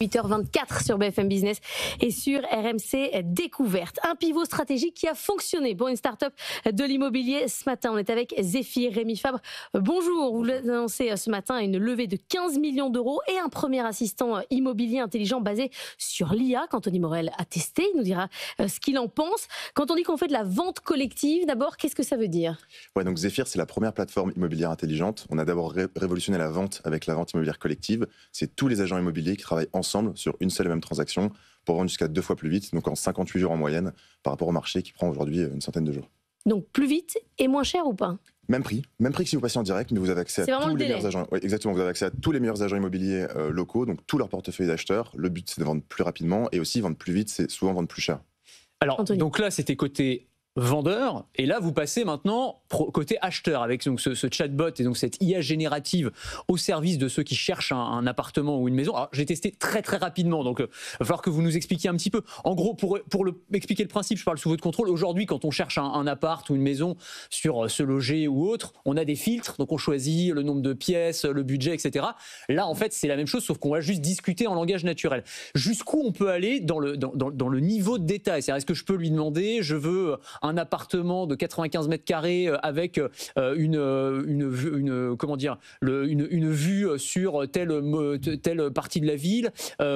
8h24 sur BFM Business et sur RMC Découverte. Un pivot stratégique qui a fonctionné pour une start-up de l'immobilier. Ce matin, on est avec Zephyr, Rémi Fabre. Bonjour, vous annoncez ce matin une levée de 15 millions d'euros et un premier assistant immobilier intelligent basé sur l'IA qu'Anthony Morel a testé. Il nous dira ce qu'il en pense. Quand on dit qu'on fait de la vente collective, d'abord, qu'est-ce que ça veut dire ? Ouais, donc Zephyr, c'est la première plateforme immobilière intelligente. On a d'abord révolutionné la vente avec la vente immobilière collective. C'est tous les agents immobiliers qui travaillent ensemble sur une seule et même transaction pour vendre jusqu'à 2 fois plus vite, donc en 58 jours en moyenne, par rapport au marché qui prend aujourd'hui une centaine de jours. Donc plus vite et moins cher ou pas ? Même prix que si vous passez en direct, mais vous avez accès à tous les meilleurs agents. Oui, exactement, vous avez accès à tous les meilleurs agents immobiliers locaux, donc tout leur portefeuille d'acheteurs. Le but, c'est de vendre plus rapidement et aussi vendre plus vite, c'est souvent vendre plus cher. Alors, donc là, c'était côté vendeur, et là vous passez maintenant côté acheteur avec donc ce chatbot et donc cette IA générative au service de ceux qui cherchent un appartement ou une maison. Alors j'ai testé très rapidement, donc il va falloir que vous nous expliquiez un petit peu. En gros, pour expliquer le principe, je parle sous votre contrôle. Aujourd'hui, quand on cherche un appart ou une maison sur Se Loger ou autre, on a des filtres, donc on choisit le nombre de pièces, le budget, etc. Là, en fait, c'est la même chose, sauf qu'on va juste discuter en langage naturel. Jusqu'où on peut aller dans le niveau de détail ? C'est-à-dire, est-ce que je peux lui demander, je veux un appartement de 95 mètres carrés avec une vue sur telle partie de la ville,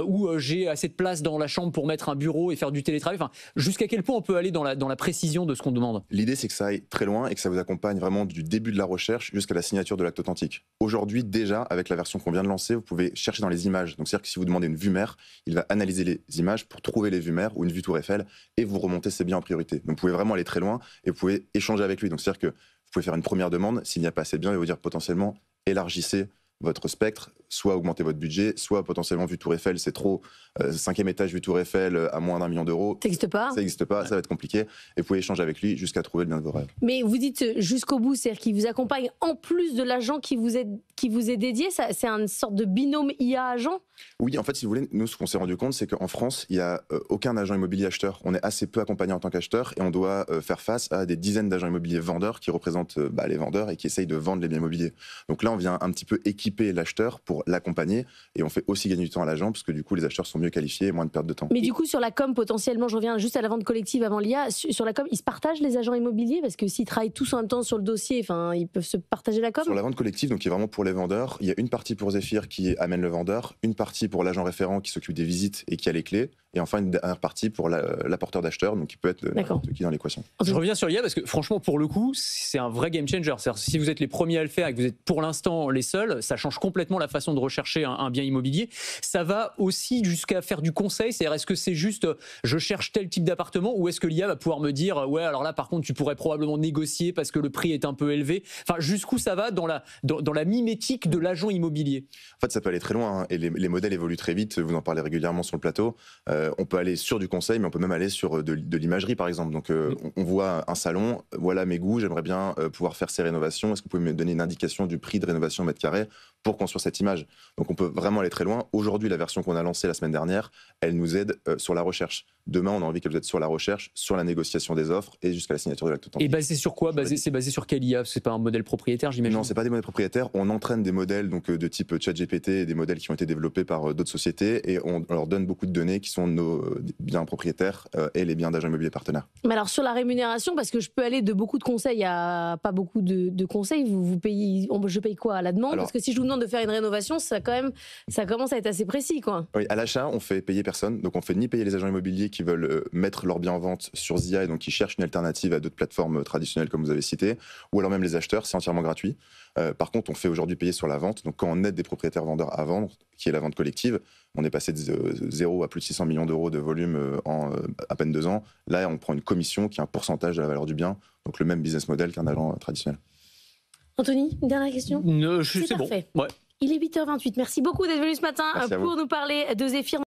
où j'ai assez de place dans la chambre pour mettre un bureau et faire du télétravail. Enfin, jusqu'à quel point on peut aller dans la précision de ce qu'on demande ? L'idée, c'est que ça aille très loin et que ça vous accompagne vraiment du début de la recherche jusqu'à la signature de l'acte authentique. Aujourd'hui, déjà, avec la version qu'on vient de lancer, vous pouvez chercher dans les images. Donc, c'est-à-dire que si vous demandez une vue mer, il va analyser les images pour trouver les vues mer ou une vue Tour Eiffel et vous remonter ses biens en priorité. Donc, vous pouvez vraiment aller très loin et vous pouvez échanger avec lui. Donc, c'est-à-dire que vous pouvez faire une première demande. S'il n'y a pas assez de biens, il va vous dire potentiellement élargissez votre spectre, soit augmentez votre budget, soit potentiellement vue Tour Eiffel, c'est trop, 5e étage vue Tour Eiffel à moins d'1 million d'euros. Ça n'existe pas. Ça n'existe pas, ça va être compliqué. Et vous pouvez échanger avec lui jusqu'à trouver le bien de vos rêves. Mais vous dites jusqu'au bout, c'est-à-dire qu'il vous accompagne en plus de l'agent qui vous est dédié. C'est une sorte de binôme IA-agent ? Oui, en fait, si vous voulez, nous, ce qu'on s'est rendu compte, c'est qu'en France, il n'y a aucun agent immobilier acheteur. On est assez peu accompagné en tant qu'acheteur et on doit faire face à des dizaines d'agents immobiliers vendeurs qui représentent les vendeurs et qui essayent de vendre les biens immobiliers. Donc là, on vient un petit peu équiper l'acheteur pour l'accompagner et on fait aussi gagner du temps à l'agent parce que du coup, les acheteurs sont mieux qualifiés et moins de perte de temps. Mais du coup, sur la com, potentiellement, je reviens juste à la vente collective avant l'IA, sur la com, ils se partagent les agents immobiliers parce que s'ils travaillent tous en même temps sur le dossier, enfin, ils peuvent se partager la com. Sur la vente collective, donc qui est vraiment pour les vendeurs, il y a une partie pour Zephyr qui amène le vendeur, une partie pour l'agent référent qui s'occupe des visites et qui a les clés, et enfin une dernière partie pour l'apporteur d'acheteurs, donc qui peut être n'importe qui dans l'équation. Je reviens sur l'IA parce que franchement, pour le coup, c'est un vrai game changer. Si vous êtes les premiers à le faire et que vous êtes pour l'instant les seuls, ça change complètement la façon de rechercher un bien immobilier. Ça va aussi jusqu'à faire du conseil, c'est-à-dire est-ce que c'est juste je cherche tel type d'appartement ou est-ce que l'IA va pouvoir me dire ouais alors là par contre tu pourrais probablement négocier parce que le prix est un peu élevé. Enfin jusqu'où ça va dans la mimétique de l'agent immobilier. En fait ça peut aller très loin et les modèles évoluent très vite, vous en parlez régulièrement sur le plateau. On peut aller sur du conseil mais on peut même aller sur de l'imagerie par exemple. Donc on voit un salon, voilà mes goûts, j'aimerais bien pouvoir faire ces rénovations, est-ce que vous pouvez me donner une indication du prix de rénovation au mètre carré pour construire cette image. Donc on peut vraiment aller très loin. Aujourd'hui, la version qu'on a lancée la semaine dernière, elle nous aide sur la recherche. Demain, on a envie qu'elle vous aide sur la recherche, sur la négociation des offres et jusqu'à la signature de l'acte authentique. Et basé sur quoi ? C'est basé sur quelle IA ? C'est pas un modèle propriétaire, j'imagine ? Non, c'est pas des modèles propriétaires. On entraîne des modèles donc de type ChatGPT, des modèles qui ont été développés par d'autres sociétés et on leur donne beaucoup de données qui sont nos biens propriétaires et les biens d'agents immobiliers partenaires. Mais alors sur la rémunération, parce que je peux aller de beaucoup de conseils à pas beaucoup de conseils, vous payez, je paye quoi à la demande ? Parce que si je vous demande de faire une rénovation, ça commence à être assez précis, quoi. Oui, à l'achat, on fait payer personne, donc on fait ni payer les agents immobiliers qui veulent mettre leurs biens en vente sur Zia et donc qui cherchent une alternative à d'autres plateformes traditionnelles comme vous avez cité, ou alors même les acheteurs, c'est entièrement gratuit. Par contre, on fait aujourd'hui payer sur la vente, donc quand on aide des propriétaires vendeurs à vendre, qui est la vente collective, on est passé de 0 à plus de 600 millions d'euros de volume en à peine 2 ans. Là, on prend une commission qui est un pourcentage de la valeur du bien, donc le même business model qu'un agent traditionnel. Anthony, une dernière question ? C'est bon. Ouais. Il est 8h28. Merci beaucoup d'être venu ce matin pour nous parler de Zephyr.